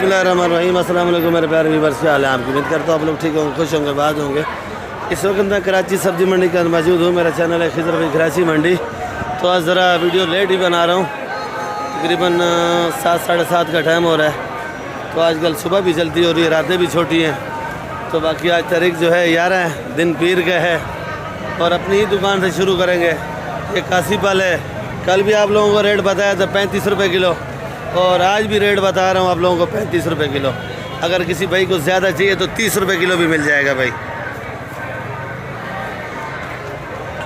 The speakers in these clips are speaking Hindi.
बिस्मिल्लाहिर्रहमानिर्रहीम। अस्सलाम वालेकुम मेरे प्यारे व्यूअर्स, क्या हाल है आपकी? उम्मीद करता हूँ आप लोग ठीक होंगे, खुश होंगे, बात होंगे। इस वक्त मैं कराची सब्ज़ी मंडी के अंदर मौजूद हूँ। मेरा चैनल है खिजर भाई कराची मंडी। तो आज ज़रा वीडियो लेट ही बना रहा हूँ, तकरीबन 7 साढ़े 7 का टाइम हो रहा है। तो आजकल सुबह भी जल्दी हो रही है, रातें भी छोटी हैं। तो बाकी आज तारीख जो है 11 है, दिन पीर का है और अपनी ही दुकान से शुरू करेंगे। ये कासी पल है। कल भी आप लोगों को रेट बताया था 35 रुपये किलो और आज भी रेट बता रहा हूँ आप लोगों को 35 रुपये किलो। अगर किसी भाई को ज़्यादा चाहिए तो 30 रुपये किलो भी मिल जाएगा भाई।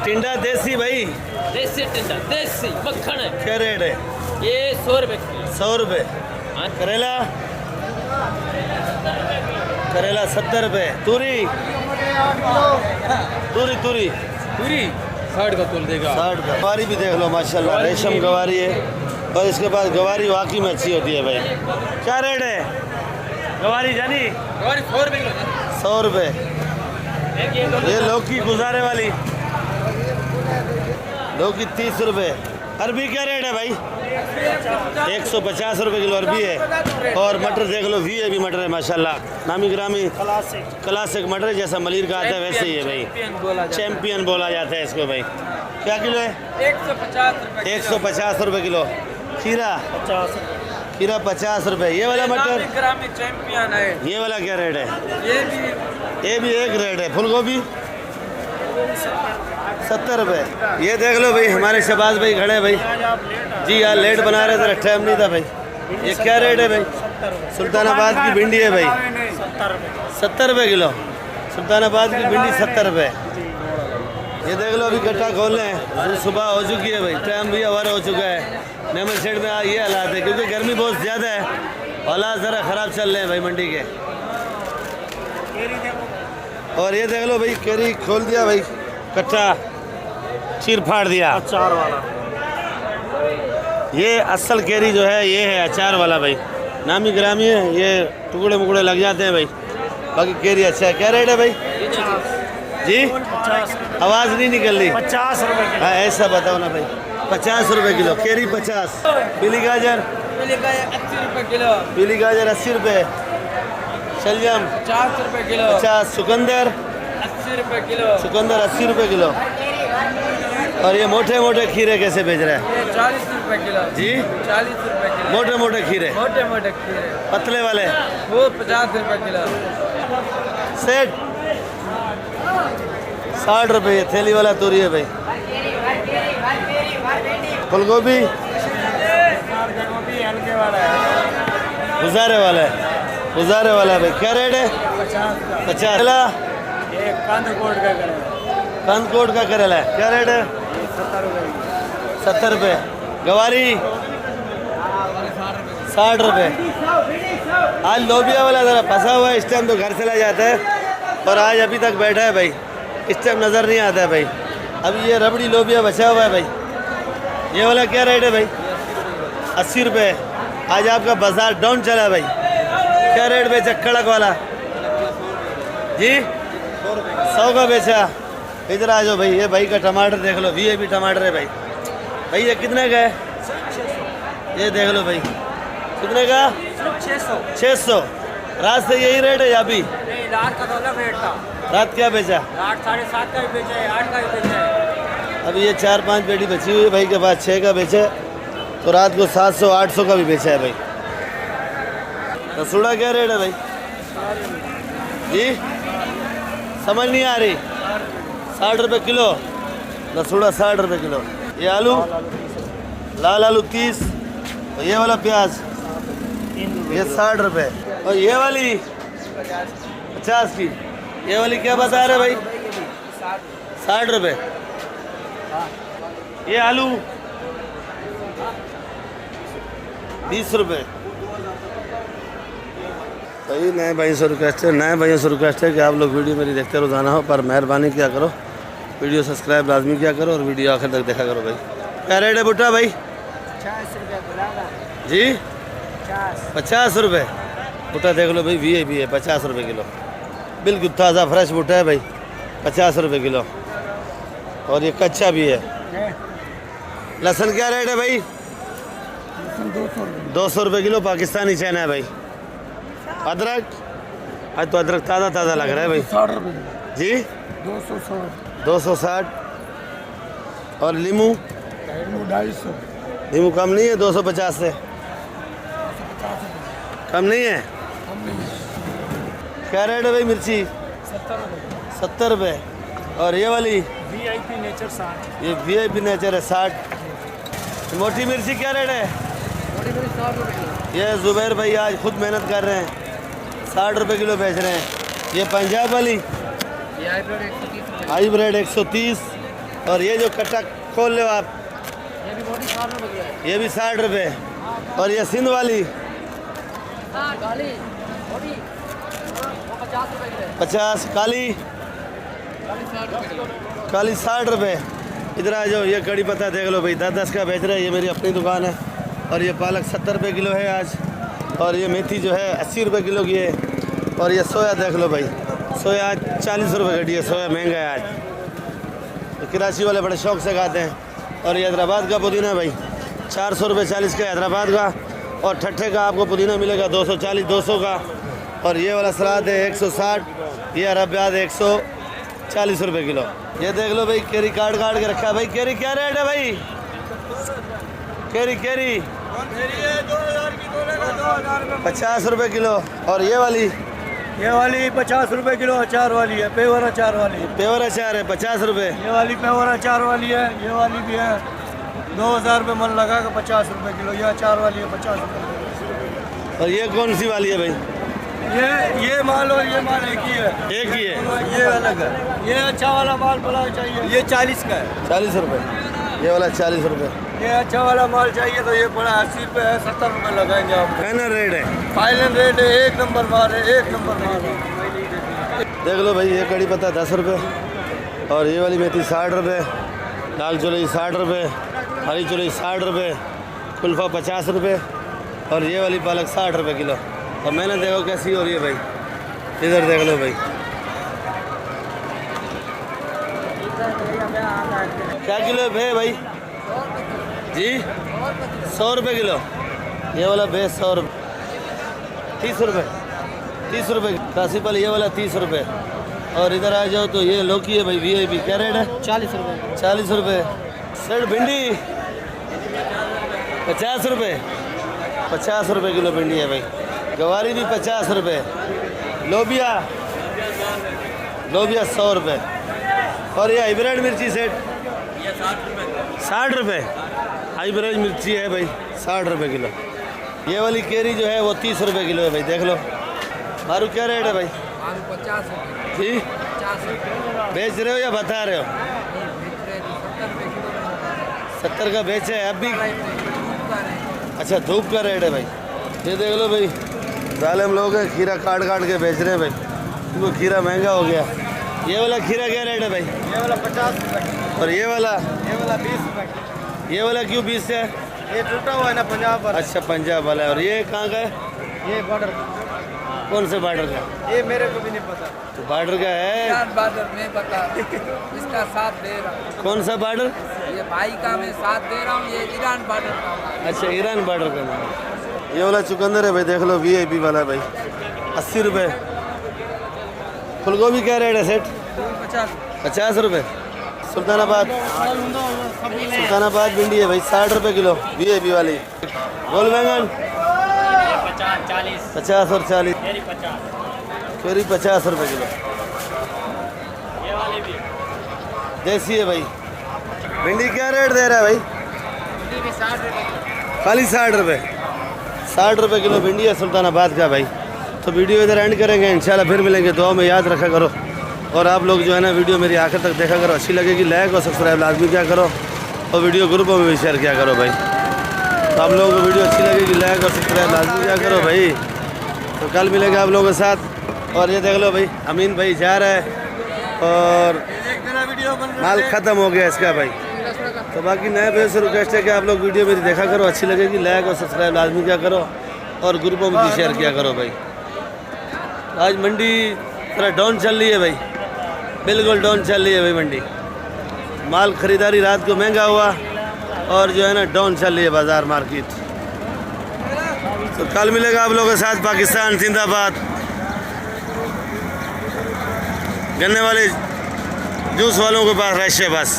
टिंडा देसी भाई, देसी टिंडा, देसी मक्खन है। क्या रेट है? ये 100 रुपये किलो। 100 रुपये। करेला, करेला 70 रुपये। तूरी, तूरी तूरी पूरी 60 का तोल देगा। 60 का। गवारी भी देख लो माशाल्लाह, रेशम गवारी है। और इसके बाद गवारी वाकई में अच्छी होती है भाई। क्या रेट है गवारी जानी? गवारी 100 रुपये किलो। 100 रुपये। ये लौकी गुजारे वाली लौकी 30 रुपये। अरबी क्या रेट है भाई? 150 रुपये किलो अरबी है। और मटर देख लो, वी है भी मटर है माशाल्लाह, नामी ग्रामी क्लासिक मटर, जैसा मलिर का आता है वैसे ही है भाई। चैम्पियन बोला जाता है इसको भाई। क्या किलो है? 150 रुपये किलो। खीरा 50 रुपये। ये वाला मटर चैंपियन है। ये वाला क्या रेट है? ये भी एक रेट है। फूल गोभी 70 रुपये। ये देख लो भाई, हमारे शहबाज भाई खड़े हैं भाई जी। यार लेट बना रहे थे, टाइम नहीं था भाई। ये क्या रेट है भाई? सुल्तानाबाद की भिंडी है भाई 70 रुपये किलो। सुल्तानाबाद की भिंडी 70 रुपये। ये देख लो अभी गट्टा खोल रहे हैं, सुबह हो चुकी है भाई, टाइम भी ओवर हो चुका है। नेमल सेट में ये हालात है क्योंकि गर्मी बहुत ज़्यादा है, हालात ज़रा ख़राब चल रहे हैं भाई मंडी के। और ये देख लो भाई, केरी खोल दिया भाई, कट्टा चीर फाड़ दिया। अचार वाला ये असल केरी जो है ये है अचार वाला भाई, नामी ग्रामी है। ये टुकड़े मुकड़े लग जाते हैं भाई, बाकी केरी अच्छा है। क्या रेट है भाई जी? आवाज़ नहीं निकल रही। 50 रुपये। हाँ ऐसा बताओ ना भाई। 50 रुपये किलो केरी 50। पीली गाजर 80 रुपये किलो। पीली गाजर 80 रुपये। शलजम 50 रुपये किलो। 50। चुकंदर 80 रुपये किलो। चुकंदर 80 रुपये किलो। और ये मोटे मोटे खीरे कैसे बेच रहे हैं? ये 40 रुपये किलो जी? 40 रुपये किलो। मोटे मोटे खीरे, मोटे मोटे खीरे पतले वाले वो 50 रुपये किलो। सेट 60 रुपये। थैली वाला तोरी है भाई। फूल गोभी हल्के वाला है, गुजारे वाला है, गुजारे वाला है भाई। क्या रेट है? 50। ये कांदकोट का करेला, कंदकोट का करेला है। क्या रेट है? 70 रुपये। 70 रुपये। गवारी 60 रुपये। आज लोबिया वाला ज़रा फंसा हुआ है, इस टाइम तो घर चला जाता है और आज अभी तक बैठा है भाई, इस टाइम नज़र नहीं आता है भाई। अभी ये रबड़ी लोबिया बचा हुआ है भाई। ये वाला क्या रेट है भाई? 80 रुपये। आज आपका बाजार डाउन चला है भाई। क्या रेट बेचा कड़क वाला जी? 100 का बेचा। इधर आ जाओ भाई। ये भाई का टमाटर देख लो, वीआईपी टमाटर है भाई। भाई ये कितने का है? ये देख लो भाई, कितने का? 600। रात से यही रेट है या अभी? नहीं, रात का तो अलग रेट था। रात क्या बेचा? रात 7:30 का भी बेचा है, 8 का भी बेचा है। अभी ये 4-5 पेटी बची हुई है भाई के पास, 6 का बेचा है। तो रात को 700-800 का भी बेचा है भाई। रसोड़ा क्या रेट है भाई जी? समझ नहीं आ रही। 60 रुपये किलो लसूड़ा, 60 रुपये किलो। ये आलू लाल आलू 30। और ये वाला प्याज ये 60 रुपये। और ये वाली 50 की। ये वाली क्या बता रहे भाई? 60 रुपये। ये आलू 20 रुपये। भाई नए भाई से रिक्वेस्ट है, नए भाइयों से रिक्वेस्ट है कि आप लोग वीडियो मेरी देखते रोजाना हो, पर मेहरबानी क्या करो, वीडियो सब्सक्राइब लाजमी क्या करो और वीडियो आखिर तक देखा करो भाई। क्या रेट है भुट्टा भाई? 50 रुपये जी? 50 रुपये। भुट्टा देख लो भाई, वीआईपी है, 50 रुपये किलो। बिल्कुल ताज़ा फ्रेश भुट्टा है भाई, 50 रुपये किलो। और ये कच्चा भी है। लहसुन क्या रेट है भाई? 200 रुपये किलो पाकिस्तानी चना है भाई। अदरक आज तो अदरक ताज़ा ताज़ा लग रहा है भाई। 60 रुपये जी 260 260। और नींबू 250 नींबू कम नहीं है 250 से कम नहीं है। क्या रेट है भाई मिर्ची? 70 रुपये। और ये वाली VIP नेचर 60 ये VIP नेचर है 60। मोटी मिर्ची क्या रेट है? मोटी मिर्च 60 रुपये ये जुबैर भाई आज खुद मेहनत कर रहे हैं 60 रुपये किलो बेच रहे हैं। ये पंजाब वाली ये हाइब्रिड 130 रुपये हाईब्रेड 130। और ये जो कट्टा खोल लो आप ये भी मोटी 60 रुपये ये भी 60 रुपये। और ये सिंध वाली गाली मोटी वो 50 रुपये किलो 50। काली 60 रुपये किलो काली 60 रुपये। इधर आ जाओ ये कड़ी पत्ता देख लो भाई 10-10 का बेच रहे हैं। ये मेरी अपनी दुकान है। और ये पालक 70 रुपये किलो है आज। और ये मेथी जो है 80 रुपये किलो की है। और ये सोया देख लो भाई सोया आज 40 रुपये घटी है। सोया महंगा है आज तो कराची वाले बड़े शौक से खाते हैं। और ये हैदराबाद का पुदीना भाई 400 रुपये 40 का हैदराबाद का। और ठट्ठे का आपको पुदीना मिलेगा 240 200 का। और ये वाला सलाद है 160। ये अरबियात 140 रुपये किलो। ये देख लो भाई केरी काट काट के रखा है भाई। केरी क्या रेट है भाई? केरी केरी 50 रुपये किलो। और ये वाली 50 रुपये किलो अचार वाली है पेवर अचार वाली पेवर अचार है 50 रुपये। ये वाली पेवर अचार वाली है ये वाली भी है 2000 रुपये मन लगा के 50 रुपये किलो ये अचार वाली है 50 रुपये और ये कौन सी वाली है भाई? ये माल और ये माल एक ही है एक ही है ये अलग है ये अच्छा वाला माल बड़ा चाहिए ये 40 का है 40 रुपये। ये वाला 40 रुपये। ये अच्छा वाला माल चाहिए तो ये बड़ा 80 रुपये है 70 रुपये लगाएंगे आपको फाइनल रेट है फाइनल रेट है एक नंबर माल है एक नंबर माल है देख लो भाई। ये कड़ी पत्ता 10 रुपये। और ये वाली मेथी 60 रुपये। लाल चुलई 60 रुपये। हरी चुलई 60 रुपये। कुल्फ़ा 50 रुपये। और ये वाली पालक 60 रुपये किलो। और मैंने देखो कैसी हो रही है भाई। इधर देख लो भाई क्या किलो है भे भाई? जी 100 रुपये किलो। ये वाला भे 100 रुपये 30 रुपये 30 रुपये। काशीफल ये वाला 30 रुपये। और इधर आ जाओ तो ये लौकी है भाई VIP क्या रेट है? 40 रुपये 40 रुपये। सर भिंडी 50 रुपये 50 रुपये किलो भिंडी है भाई। गवारी भी 50 रुपये। लोबिया 100 रुपये। और ये हाइब्रिड मिर्ची सेट 60 रुपये। हाइब्रिड मिर्ची है भाई 60 रुपये किलो। ये वाली केरी जो है वो 30 रुपये किलो है भाई देख लो। मारू क्या रेट है भाई? 50 रुपये जी 50 रुपये बेच रहे हो या बता रहे हो? 70 का बेचे है अब भी। अच्छा धूप का रेट है भाई। ये देख लो भाई जालिम लोग हैं खीरा काट काट के बेच रहे हैं भाई। क्योंकि खीरा महंगा हो गया। ये वाला खीरा क्या रेट है भाई? ये वाला 50 रुपये और ये वाला 20 रुपये ये वाला क्यों 20 है? ये टूटा हुआ है ना पंजाब पर अच्छा पंजाब वाला है। और ये कहाँ का है? ये बॉर्डर कौन से बॉर्डर का? ये मेरे को भी नहीं पता तो बॉर्डर का है। बॉर्डर में बता इसका साथ दे रहा हूँ कौन सा बॉर्डर? ये भाई का मैं साथ दे रहा हूँ ये ईरान बॉर्डर का अच्छा ईरान बॉर्डर का नाम। ये वाला चुकंदर है भाई देख लो VIP वाला भाई 80 रुपये। फूलगोभी क्या रेट है सेठ? 50 रुपये। सुल्तानाबाद भिंडी है भाई 60 रुपये किलो VIP वाली। गोल बैंगन 50 और 40 केरी 50 रुपये किलो। देसी है भाई। भिंडी क्या रेट दे रहा है भाई? खाली 60 रुपये 60 रुपये किलो भिंडी है सुल्तानाबाद का भाई। तो वीडियो इधर एंड करेंगे इंशाल्लाह फिर मिलेंगे। दुआ में याद रखा करो। और आप लोग जो है ना वीडियो मेरी आखिर तक देखा करो। अच्छी लगेगी लाइक और सब्सक्राइब लाजमी क्या करो। और वीडियो ग्रुपों में भी शेयर किया करो भाई। तो आप लोगों को वीडियो अच्छी लगेगी लाइक और सब्सक्राइब लाजमी क्या करो भाई। तो कल मिलेंगे आप लोगों के साथ। और ये देख लो भाई अमीन भाई जा रहा है और माल ख़त्म हो गया इसका भाई। तो बाकी नए भाई से रिक्वेस्ट है कि आप लोग वीडियो मेरी देखा करो। अच्छी लगेगी लाइक और सब्सक्राइब लाजमी क्या करो। और ग्रुपों में भी शेयर किया करो भाई। आज मंडी थोड़ा डाउन चल रही है भाई। बिल्कुल डाउन चल रही है भाई मंडी। माल ख़रीदारी रात को महंगा हुआ और जो है ना डाउन चल रही है बाज़ार मार्केट। तो कल मिलेगा आप लोगों के साथ पाकिस्तान जिंदाबाद। गन्ने वाले जूस वालों के पास रश है बस।